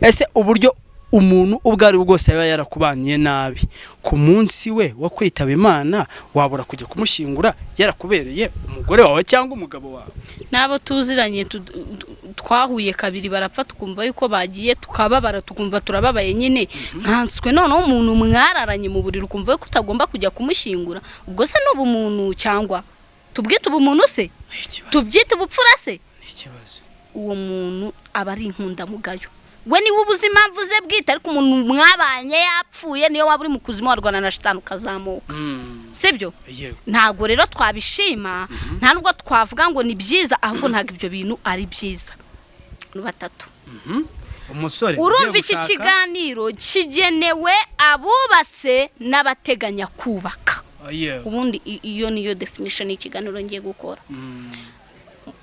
ese uburyo umuntu ubwo ari bwose yaba yarakubaniye nabi ku munsi we wo kwitaba Imana wabura kujya kumushingura yarakubereye umugore wawe cyangwa umugabo wawe? Nabo tuziranye twahuye kabiri barapfa tukumva yuko bagiye tukababara tukumva turababaye nyine nkanswe noneho umuntu mwararanye mu buriri ukumva yuko utagomba kujya kumushingura, ubwo se n'ubumuntu cyangwa tubwite ubumuntu se tubyite ubupfura se? Uwo muntu aba ari inkundamugayo, we niwe ubuzima mvuze bwite, ariko umuntu mwabanye yapfuye niyo waba uri mu kuzimu warwana na shitani ukazamuka, sibyo? Ntago rero twabishima, nta nubwo twavuga ngo ni byiza, ahubwo ntago ibyo bintu ari byiza. Batatu umusore urumva iki kiganiro kigenewe abubatse n'abateganya kubaka. Ubundi iyo niyo definition y'ikiganiro ngiye gukora.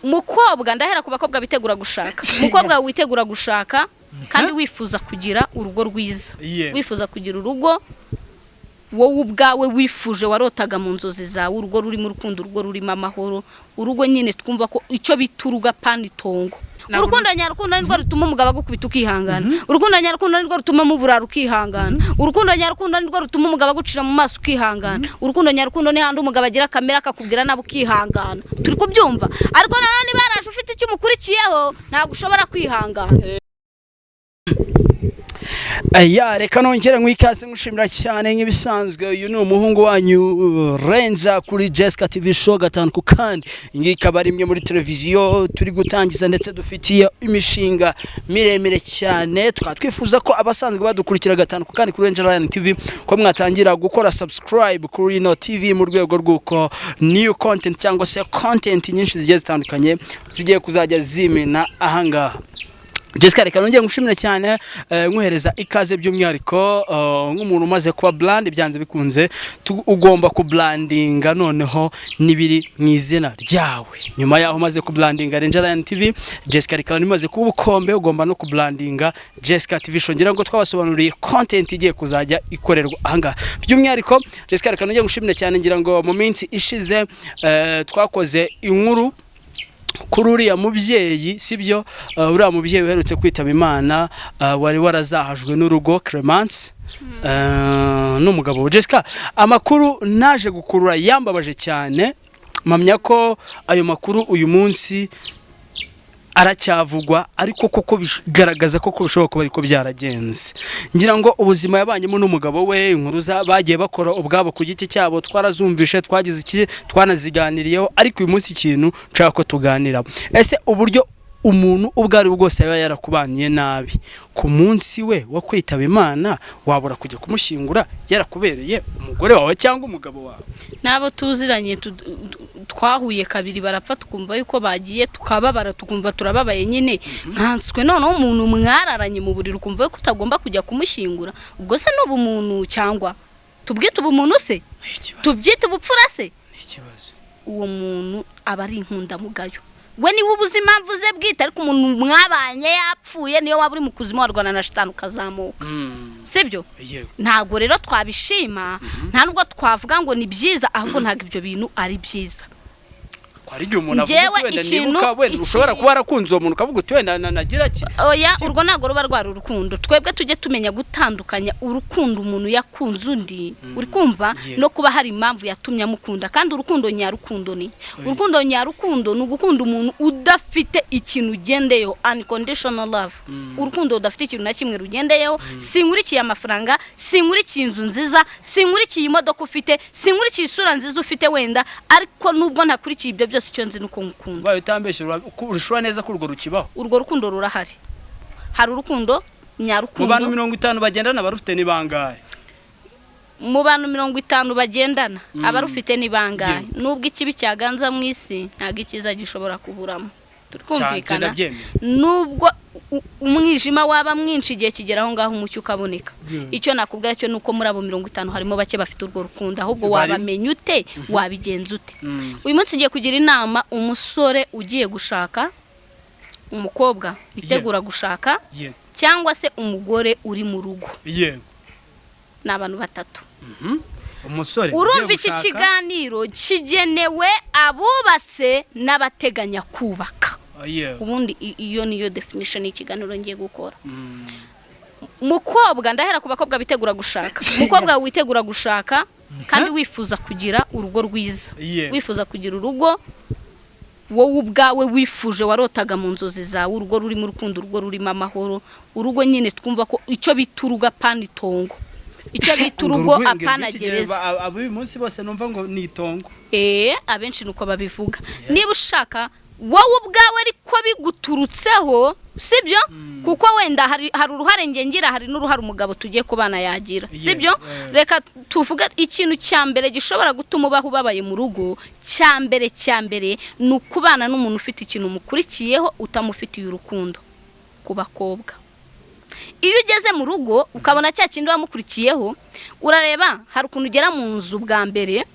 Mukobwa ndahera ku bakobwa bitegura gushaka, mukobwa witegura gushaka kandi wifuza kugira urugo rwiza, wifuza kugira urugo wowe ubwawe wifuje warotaga mu nzozi zawe, urugo ruri mu rukundo, urugo rurimo amahoro, urugo nyine twumva ko icyo bituruga pani tongo. Urukundo nyarukundo nirwo rutuma umugabo agukubita ukihangana, urukundo nyarukundo nirwo rutuma muburara ukihangana, urukundo nyarukundo nirwo rutuma umugabo agucira mu maso ukihangana, urukundo nyarukundo ni handi umugabo agira kamera akakubwira nabo ukihangana. Turi kubyumva, ariko nanone baraje ufite icyo umukurikiyeho ntabwo ushobora kwihangana. Reka nongere nk'ikaze ngushimira cyane nk'ibisanzwe. Uyu ni umuhungu wanyu Ranger kuri Jessica TV show gatanu ku kandi. Ingi kabari imwe muri televiziyo turi gutangiza ndetse dufitiye imishinga miremire cyane. Twifuza ko abasanzwe badukurikira gatanu ku kandi kuri Ranger TV ko mwatangira gukora subscribe kuri no TV mu rwego rw'uko new content cyangwa se content nyinshi zigiye zitandukanye zigiye kuzajya zimena ahangaha. Jessica reka nongeye ngushimira cyane nkuhereza ikaze by'umwihariko nk'umuntu umaze kuba brand byanze bikunze ugomba ku brandinga noneho nibiri mu izina ryawe. Nyuma yaho umaze ku brandinga Ranger TV, Jessica reka nimaze kuba ubukombe ugomba no ku brandinga Jessica TV show. Ngira ngo twabasobanuriye content igiye kuzajya ikorerwa ahangaha by'umwihariko. Jessica reka nongeye ngushimira cyane, ngira ngo mu minsi ishize twakoze inkuru kuri uriya mubyeyi, sibyo? Uriya mubyeyi uherutse kwitaba Imana, wari warazahajwe n'urugo Clemence n'umugabo. Jessica, amakuru naje gukurura yambabaje cyane, mpamya ko ayo makuru uyu munsi aracyavugwa, ariko koko bigaragaza ko bishobora kuba ariko byaragenze. Ngira ngo ubuzima yabanyemo n'umugabo we, inkuru bagiye bakora ubwabo ku giti cyabo twarazumvishe, twagize iki twanaziganiriyeho, ariko uyu munsi ikintu nshaka ko tuganira, ese uburyo umuntu ubwo ari bwose yaba yarakubaniye nabi ku munsi we wo kwitaba Imana wabura kujya kumushingura yarakubereye umugore wawe cyangwa umugabo wawe? Nabo tuziranye twahuye kabiri barapfa tukumva yuko bagiye tukababara tukumva turababaye nyine nkanswe noneho umuntu mwararanye mu buriri ukumva ko utagomba kujya kumushingura, ubwo se n'ubumuntu cyangwa tubwite ubumuntu se tubyite ubupfura se? Uwo muntu aba ari inkundamugayo, we niwe ubuzima mvuze bwite, ariko umuntu mwabanye yapfuye niyo waba uri mu kuzimu warwana na shitani ukazamuka, sibyo? Ntago rero twabishima, nta nubwo twavuga ngo ni byiza, ahubwo ntago ibyo bintu ari byiza. Kwari igihe umuntu avuga wenda nibuka wenda ushobora kuba arakunze uwo muntu ukavuga uti wenda nagira ki? Oya, urwo ntago ruba rwari urukundo. Twebwe tujye tumenya gutandukanya urukundo umuntu yakunze undi, uri kumva, no kuba hari impamvu yatumye amukunda. Kandi urukundo nyarukundo ni urukundo nyarukundo, n'ugukunda umuntu udafite ikintu ugendeyeho, unconditional love. Urukundo udafite ikintu na kimwe rugendeyeho, sinkurikiye amafaranga, sinkurikiye inzu nziza, sinkurikiye imodoka ufite, sinkurikiye isura nziza ufite wenda, ariko nubwo ntakurikiye ibyo byose icyo nzi nuko ngukunda. Bayo tambeshe urishwa neza ko urwo rukibaho. Urwo rukundo rurahari. Hari urukundo nyarukundo. Mu bantu 50 bagendana barufite ni bangahe? Mu bantu 50 bagendana abarufite ni bangahe? Nubwo ikibi cyaganza mu isi ntago ikiza gishobora kuburamo. Turkumvikana. Nubwo umwijima waba mwinshi igihe kigeraho ngaho umucyo ukaboneka. Icyo nakubwira cyo nuko muri abo 50 harimo bake bafite urwo rukundo, ahubwo wabamenye ute, wabigenza ute. Uyu munsi ngiye kugira inama umusore ugiye gushaka, umukobwa bitegura gushaka, cyangwa se umugore uri mu rugo. N'abantu batatu. Umusore urumva iki kiganiro kigenewe abubatse n'abateganya kubaka. ubundi iyo niyo definition y'ikiganiro ngiye gukora. Mukobwa ndahera ku bakobwa bitegura gushaka. Mukobwa witegura gushaka kandi wifuza kugira urugo rwiza. Wifuza kugira urugo wowe ubwawe wifuje warotaga mu nzozi zawe, urugo ruri mu rukundo, urugo rurimo amahoro, urugo nyine twumva ko icyo bituruga pani tongo, icyo biturugo apana gereza. Abo munsi bose numva ngo ni itongo. Abenshi nuko babivuga. Niba ushaka wowe ubwawe ariko biguturutseho, sibyo? Kuko wenda hari uruhare ngengira, hari n'uruhare umugabo tugiye kubana yagira, sibyo? Reka tuvuga ikintu cyambere gishobora gutuma ubaho babaye mu rugo, cyambere nukubana n'umuntu ufite ikintu mukurikiyeho utamufitiye urukundo. Ku bakobwa iyo ugeze mu rugo ukabona cya kindi wamukurikiyeho, urareba hari ukuntu ugera mu nzu bwa mbere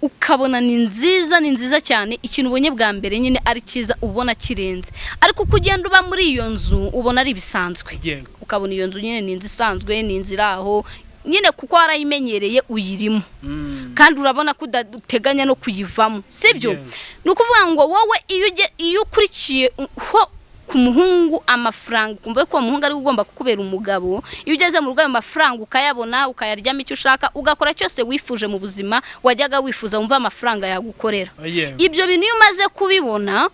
ukabona ni nziza cyane, ikintu ubonye bwa mbere nyine ari cyiza ubona kirenze, ariko uko ugenda uba muri iyo nzu ubona ari bisanzwe. Ukabona iyo nzu nyine ni inzu isanzwe, ni inzira aho nyine kuko warayimenyereye uyirimo, kandi urabona ko udateganya no kuyivamo, sibyo? Nukuvuga ngo wowe iyo ukurikiye ku muhungu amafaranga, kumva ko umuhungu ari ugomba kukubera umugabo, iyo ugeze mu rugo ayo mafaranga ukayabona, ukayaryama icyo ushaka, ugakora cyose wifuje mu buzima wajyaga wifuza, wumva amafaranga yagukorera. Ibyo bintu iyo umaze kubibona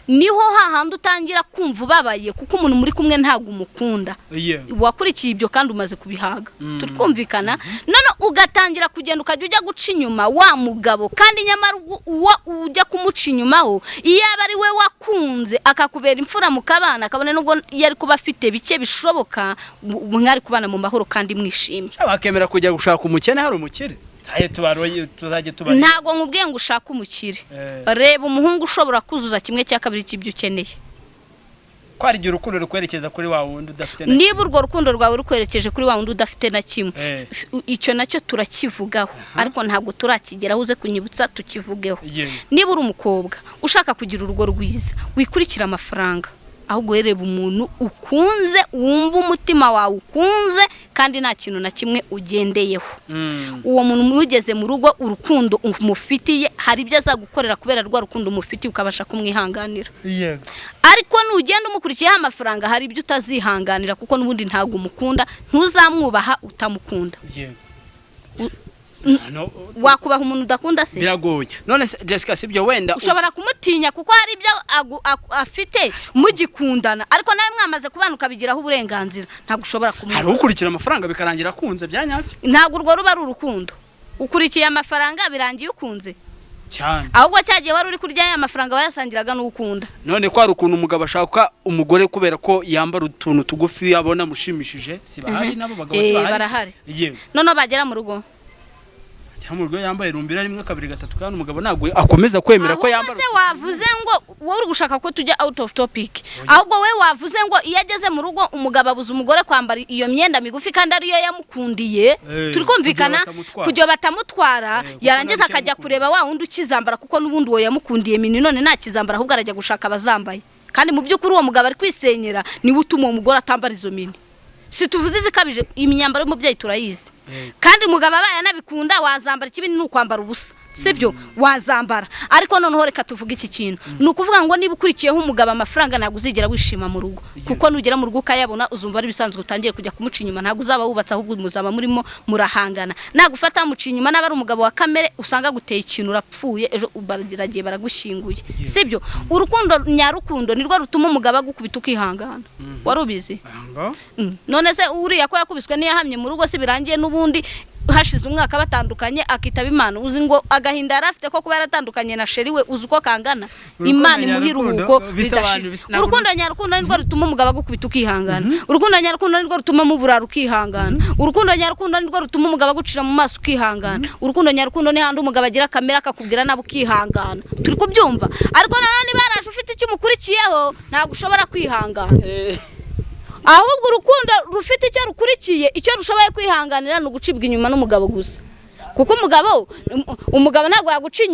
niho hahandi utangira kumva ubabaye, kuko umuntu muri kumwe ntago umukunda. Wakurikiye ibyo kandi umaze kubihaga, turi kumvikana. None ugatangira kugenda ukajya ujya guca inyuma wa mugabo, kandi nyamara ujya kumuca inyumaho iyo ari we wakunze akakubera imfura mu kabana, kabone nubwo yari kuba afite bike bishoboka, mwari kubana mu mahoro kandi mwishimye. Bakemera kujya gushaka umukene, hari umukire ntago nkubwiye ngo ushaka umukire. Reba umuhungu ushobora kuzuza kimwe cya kabiri cy'ibyo ukeneye. Ko ari urukundo rukwerekeza kuri wa wundi udafite na kimwe. Niba urwo rukundo rwawe rukwerekeje kuri wa wundi udafite na kimwe, icyo nacyo turakivugaho, ariko ntago turakigeraho, uze kunyibutsa tukivugeho. Niba uri umukobwa ushaka kugira urugo rwiza, wikurikira amafaranga, ahubwo reba umuntu ukunze, wumva umutima wawe ukunze kandi nta kintu na kimwe ugendeyeho. Uwo muntu mugeze mu rugo, urukundo umufitiye, hari ibyo azagukorera kubera rwa rukundo umufitiye ukabasha kumwihanganira. Ariko nugenda umukurikiyeho amafaranga, hari ibyo utazihanganira kuko nubundi ntago umukunda, ntuzamwubaha utamukunda. Wakubaha umuntu udakunda se biragoye. None Jessica, sibyo wenda ushobora kumutinya kuko hari ibyo afite mugikundana, ariko nawe mwamaze kubanuka bigiraho uburenganzira, ntabwo ushobora kumubona. Hari ukurikira amafaranga bikarangira akunze byanyabyo. Ntabwo urwo ruba ari urukundo. Ukurikiye amafaranga birangiye ukunze cyane, ahubwo cyagiye wari uri kurya ya mafaranga wayasangiraga n'ukunda. None ko hari ukuntu umugabo ashaka umugore kubera ko yambara utuntu tugufi yabona mushimishije, sibahari nabo bagabo barahari. None bagera mu rugo hamurwe yambaye rumbira rimwe kabiri gatatu, kandi umugabo nagwe akomeza kwemera ko yambara. Se wavuze ngo wowe uri gushaka ko tujya out of topic, ahubwo we wavuze ngo iyo ageze mu rugo umugabo abuza umugore kwambara iyo myenda migufi kandi ariyo yamukundiye. Turi kumvikana kujya batamutwara, yarangiza akajya kureba wa wundi ukizambara, kuko nubundi uwo yamukundiye mini none nta kizambara, ahubwo arajya gushaka abazambaye, kandi mu by'ukuri uwo mugabo ari kwisenyera, niwe utuma uwo mugore atambara izo mini. Si tuvuze zikabije, imyambaro y'umubyeyi turayizi, kandi umugabo abaye anabikunda wazambara ikibindi n'ukwambara ubusa, sibyo? Wazambara. Ariko noneho reka tuvuga iki kintu, nukuvuga ngo niba ukurikiyeho umugabo amafaranga ntago uzigera wishima mu rugo, kuko nugera mu rugo ukayabona uzumva ari bisanzwe, utangiye kujya kumuca inyuma, ntago uzaba wubatse, ahubwo muzaba murimo murahangana. Nagufata muca inyuma n'abari umugabo wa kamere, usanga guteye ikintu urapfuye, ejo ubaragiye baragushinguye, sibyo? Urukundo nyarukundo nirwo rutuma umugabo agukubita ukihangana. Warubizi? None se uriya ko yakubiswe niyahamye mu rugo, si birangiye n'ubundi hashize umwaka batandukanye akitaba Imana, uzi ngo agahinda yarafite ko kuba yaratandukanye na sheri we, uzi uko kangana. Imana imuhiruko bidashira. Urukundo nyarukundo nirwo rutuma umugabo agukubita ukihangana. Urukundo nyarukundo nirwo rutuma muburara ukihangana. Urukundo nyarukundo nirwo rutuma umugabo agucira mu maso ukihangana. Urukundo nyarukundo ni handi umugabo agira kamera akakubwira nabo ukihangana. Turi kubyumva. Ariko nanone baraje ufite icyo umukurikiyeho ntabwo ushobora kwihangana. Ahubwo urukundo rufite icyo rukurikiye, icyo rushoboye kwihanganira no gucibwa inyuma n'umugabo gusa, kuko umugabo ntabwo yaguca inyuma.